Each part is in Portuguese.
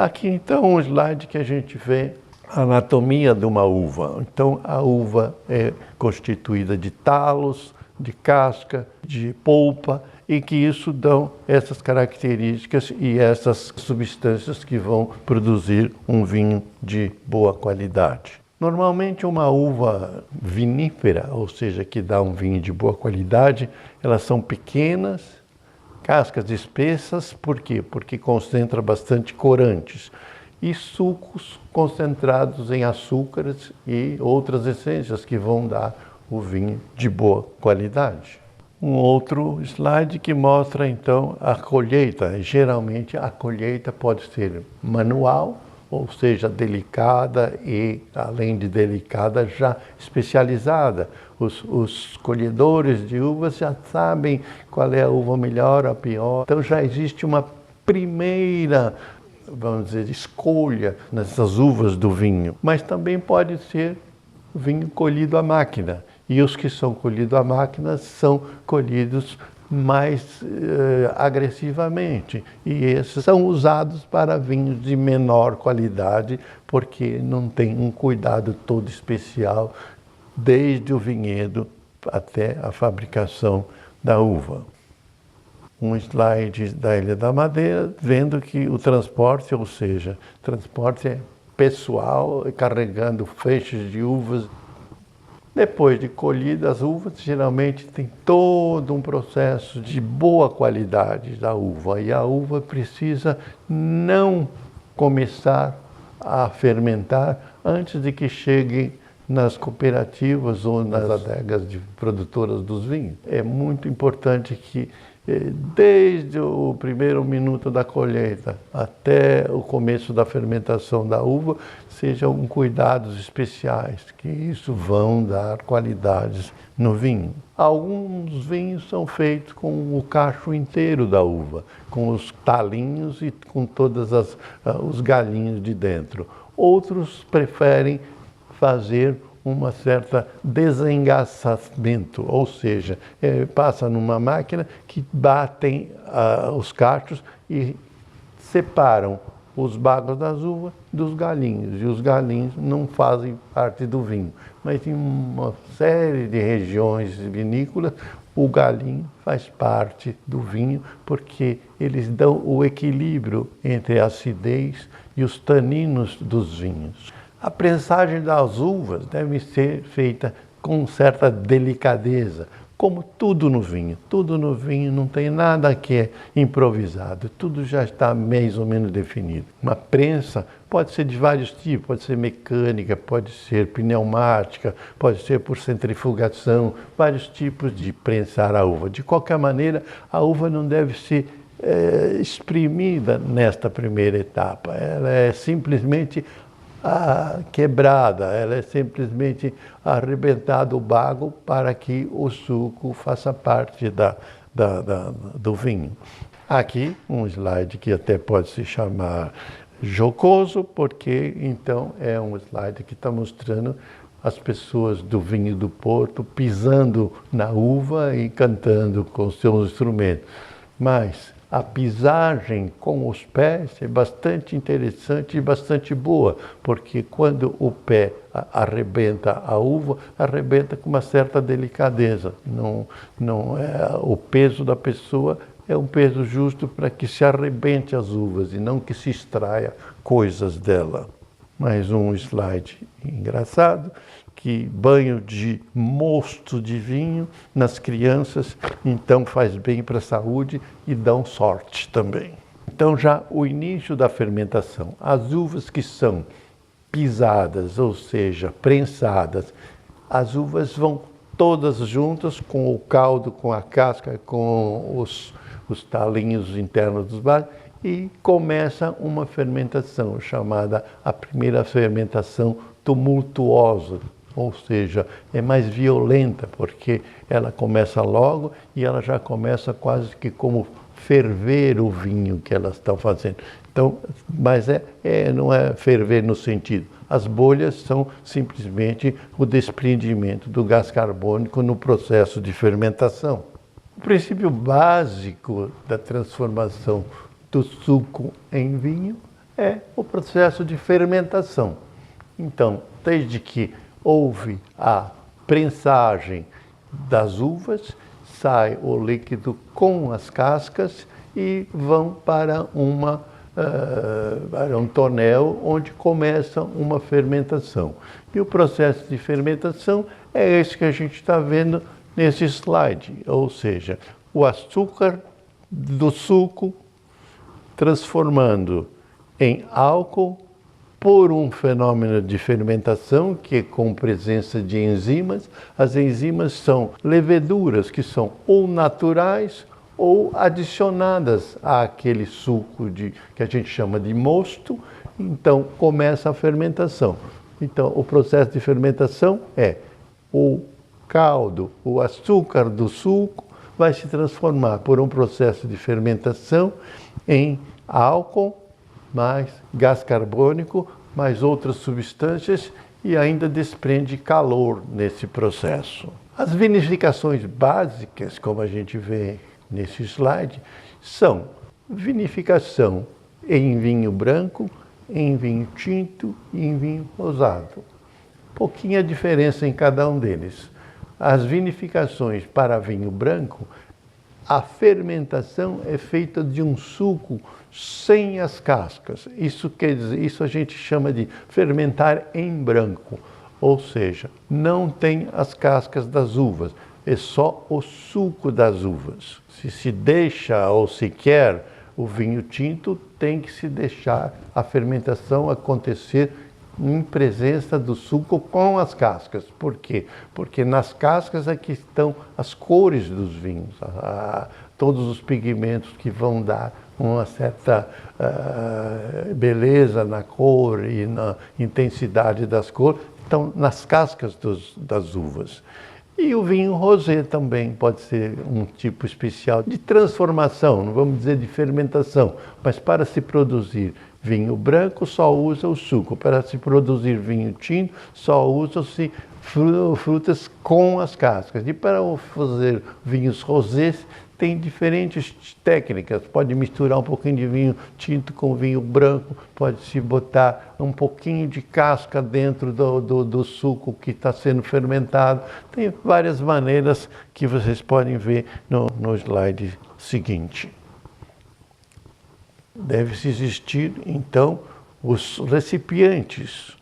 Aqui então um slide que a gente vê a anatomia de uma uva. Então a uva é constituída de talos, de casca, de polpa, e que isso dão essas características e essas substâncias que vão produzir um vinho de boa qualidade. Normalmente uma uva vinífera, ou seja, que dá um vinho de boa qualidade, elas são pequenas, cascas espessas, por quê? Porque concentra bastante corantes e sucos concentrados em açúcares e outras essências que vão dar o vinho de boa qualidade. Um outro slide que mostra então a colheita. Geralmente a colheita pode ser manual, ou seja, delicada e, além de delicada, já especializada. Os colhedores de uvas já sabem qual é a uva melhor, a pior. Então já existe uma primeira, vamos dizer, escolha nessas uvas do vinho. Mas também pode ser vinho colhido à máquina. E os que são colhidos à máquina são colhidos mais agressivamente. E esses são usados para vinhos de menor qualidade, porque não tem um cuidado todo especial desde o vinhedo até a fabricação da uva. Um slide da Ilha da Madeira, vendo que o transporte, ou seja, transporte é pessoal, carregando feixes de uvas. Depois de colhidas as uvas, geralmente tem todo um processo de boa qualidade da uva. E a uva precisa não começar a fermentar antes de que chegue nas cooperativas ou nas adegas de produtoras dos vinhos. É muito importante que desde o primeiro minuto da colheita até o começo da fermentação da uva sejam cuidados especiais, que isso vão dar qualidades no vinho. Alguns vinhos são feitos com o cacho inteiro da uva, com os talinhos e com todos os galinhos de dentro. Outros preferem fazer uma certa desengaçamento, ou seja, passa numa máquina que batem os cachos e separam os bagos das uvas dos galinhos, e os galinhos não fazem parte do vinho. Mas em uma série de regiões vinícolas, o galinho faz parte do vinho, porque eles dão o equilíbrio entre a acidez e os taninos dos vinhos. A prensagem das uvas deve ser feita com certa delicadeza, como tudo no vinho. Tudo no vinho não tem nada que é improvisado, tudo já está mais ou menos definido. Uma prensa pode ser de vários tipos, pode ser mecânica, pode ser pneumática, pode ser por centrifugação, vários tipos de prensar a uva. De qualquer maneira, a uva não deve ser exprimida nesta primeira etapa, ela é simplesmente quebrada, ela é simplesmente arrebentada o bago para que o suco faça parte do vinho. Aqui um slide que até pode se chamar jocoso, porque então é um slide que está mostrando as pessoas do vinho do Porto pisando na uva e cantando com seus instrumentos. Mas a pisagem com os pés é bastante interessante e bastante boa, porque quando o pé arrebenta a uva, arrebenta com uma certa delicadeza. Não é o peso da pessoa, é um peso justo para que se arrebente as uvas e não que se extraia coisas dela. Mais um slide engraçado, que banho de mosto de vinho nas crianças, então faz bem para a saúde e dão sorte também. Então já o início da fermentação, as uvas que são pisadas, ou seja, prensadas, as uvas vão todas juntas com o caldo, com a casca, com os talinhos internos dos bagos, e começa uma fermentação chamada a primeira fermentação tumultuosa, ou seja, é mais violenta, porque ela começa logo e ela já começa quase que como ferver o vinho que elas estão fazendo. Então, mas não é ferver no sentido. As bolhas são simplesmente o desprendimento do gás carbônico no processo de fermentação. O princípio básico da transformação do suco em vinho é o processo de fermentação. Então, desde que houve a prensagem das uvas, sai o líquido com as cascas e vão para um tonel onde começa uma fermentação. E o processo de fermentação é esse que a gente está vendo nesse slide, ou seja, o açúcar do suco transformando em álcool por um fenômeno de fermentação que é com presença de enzimas. As enzimas são leveduras que são ou naturais ou adicionadas àquele suco que a gente chama de mosto. Então começa a fermentação. Então o processo de fermentação é o caldo, o açúcar do suco vai se transformar por um processo de fermentação em álcool, mais gás carbônico, mais outras substâncias e ainda desprende calor nesse processo. As vinificações básicas, como a gente vê nesse slide, são vinificação em vinho branco, em vinho tinto e em vinho rosado. Pouquinha diferença em cada um deles. As vinificações para vinho branco, a fermentação é feita de um suco sem as cascas. Isso quer dizer, isso a gente chama de fermentar em branco, ou seja, não tem as cascas das uvas, é só o suco das uvas. Se deixa ou se quer o vinho tinto, tem que se deixar a fermentação acontecer em presença do suco com as cascas. Por quê? Porque nas cascas é que estão as cores dos vinhos, todos os pigmentos que vão dar uma certa beleza na cor e na intensidade das cores, estão nas cascas das uvas. E o vinho rosé também pode ser um tipo especial de transformação, não vamos dizer de fermentação, mas para se produzir vinho branco só usa o suco, para se produzir vinho tinto só usa-se frutas com as cascas. E para fazer vinhos rosés tem diferentes técnicas, pode misturar um pouquinho de vinho tinto com vinho branco, pode-se botar um pouquinho de casca dentro do suco que está sendo fermentado. Tem várias maneiras que vocês podem ver no slide seguinte. Deve-se existir, então, os recipientes.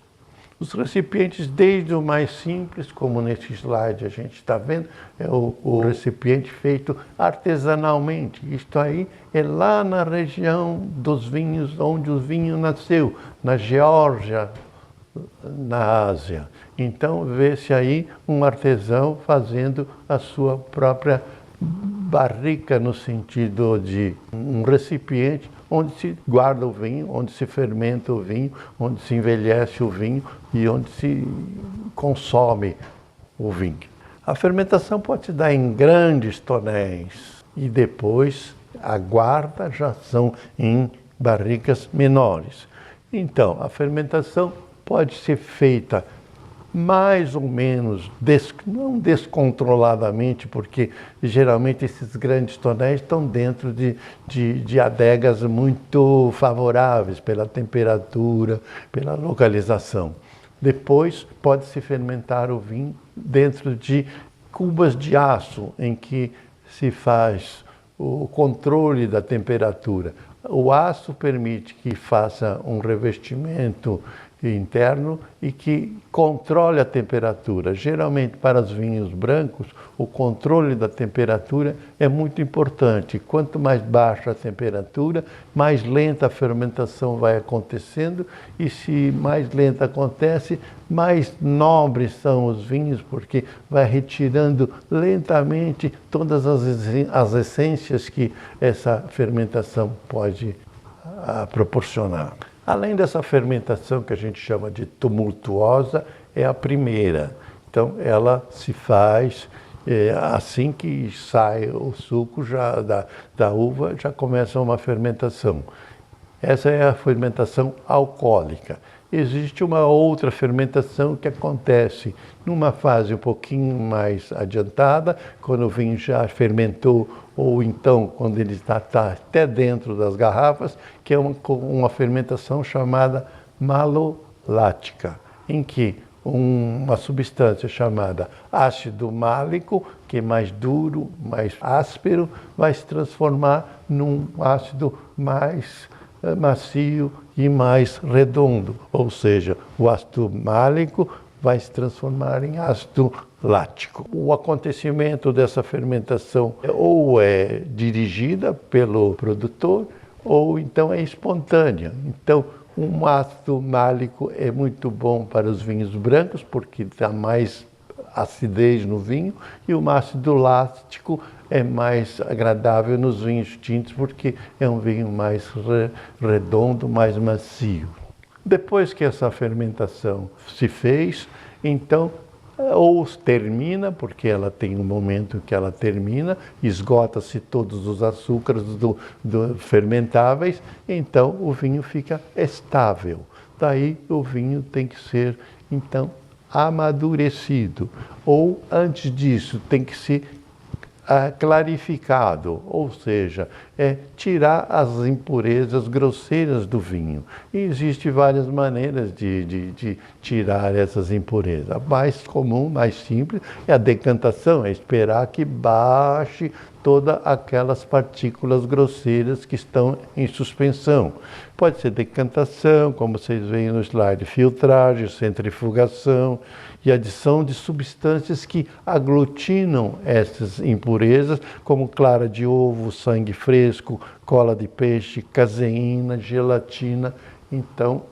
Os recipientes, desde o mais simples, como nesse slide a gente está vendo, é o recipiente feito artesanalmente. Isto aí é lá na região dos vinhos, onde o vinho nasceu, na Geórgia, na Ásia. Então, vê-se aí um artesão fazendo a sua própria barrica, no sentido de um recipiente onde se guarda o vinho, onde se fermenta o vinho, onde se envelhece o vinho e onde se consome o vinho. A fermentação pode se dar em grandes tonéis e depois a guarda já são em barricas menores. Então, a fermentação pode ser feita mais ou menos, não descontroladamente, porque geralmente esses grandes tonéis estão dentro de adegas muito favoráveis pela temperatura, pela localização. Depois pode-se fermentar o vinho dentro de cubas de aço, em que se faz o controle da temperatura. O aço permite que faça um revestimento interno e que controle a temperatura. Geralmente, para os vinhos brancos, o controle da temperatura é muito importante. Quanto mais baixa a temperatura, mais lenta a fermentação vai acontecendo, e se mais lenta acontece, mais nobres são os vinhos, porque vai retirando lentamente todas as essências que essa fermentação pode proporcionar. Além dessa fermentação que a gente chama de tumultuosa, é a primeira. Então, ela se faz assim que sai o suco da uva, já começa uma fermentação. Essa é a fermentação alcoólica. Existe uma outra fermentação que acontece numa fase um pouquinho mais adiantada, quando o vinho já fermentou ou então quando ele está até dentro das garrafas, que é uma fermentação chamada malolática, em que uma substância chamada ácido málico, que é mais duro, mais áspero, vai se transformar num ácido mais macio e mais redondo, ou seja, o ácido málico vai se transformar em ácido lático. O acontecimento dessa fermentação ou é dirigida pelo produtor ou então é espontânea. Então, um ácido málico é muito bom para os vinhos brancos porque dá mais acidez no vinho, e o ácido lático é mais agradável nos vinhos tintos porque é um vinho mais redondo, mais macio. Depois que essa fermentação se fez, então ou termina, porque ela tem um momento que ela termina, esgota-se todos os açúcares fermentáveis, então o vinho fica estável. Daí o vinho tem que ser, então, amadurecido, ou antes disso tem que ser clarificado, ou seja, tirar as impurezas grosseiras do vinho. E existem várias maneiras de tirar essas impurezas. A mais comum, mais simples, é a decantação, é esperar que baixe todas aquelas partículas grosseiras que estão em suspensão. Pode ser decantação, como vocês veem no slide, filtragem, centrifugação e adição de substâncias que aglutinam essas impurezas, como clara de ovo, sangue fresco, cola de peixe, caseína, gelatina. Então,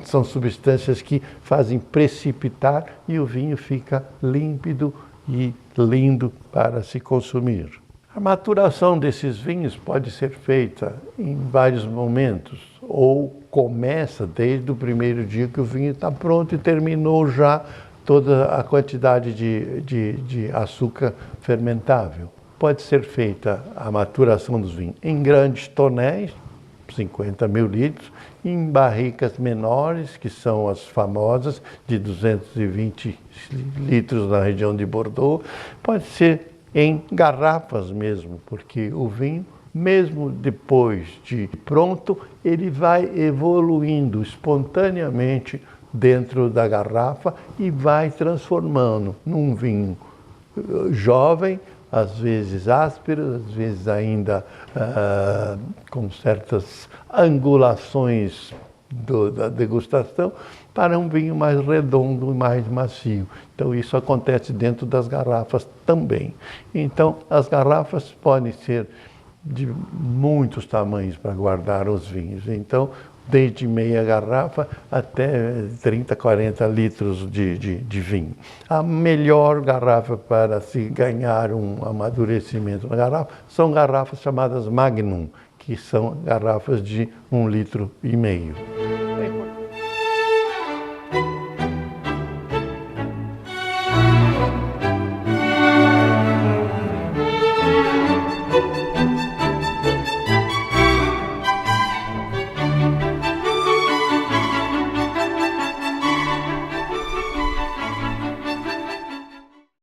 são substâncias que fazem precipitar e o vinho fica límpido e lindo para se consumir. A maturação desses vinhos pode ser feita em vários momentos, ou começa desde o primeiro dia que o vinho está pronto e terminou já toda a quantidade de açúcar fermentável. Pode ser feita a maturação dos vinhos em grandes tonéis, 50 mil litros, em barricas menores, que são as famosas, de 220 litros na região de Bordeaux. Pode ser em garrafas mesmo, porque o vinho, mesmo depois de pronto, ele vai evoluindo espontaneamente dentro da garrafa e vai transformando num vinho jovem, às vezes áspero, às vezes ainda com certas angulações da degustação, para um vinho mais redondo e mais macio. Então isso acontece dentro das garrafas também. Então as garrafas podem ser de muitos tamanhos para guardar os vinhos. Então, desde meia garrafa até 30, 40 litros de vinho. A melhor garrafa para se ganhar um amadurecimento na garrafa são garrafas chamadas Magnum, que são garrafas de 1,5 litro.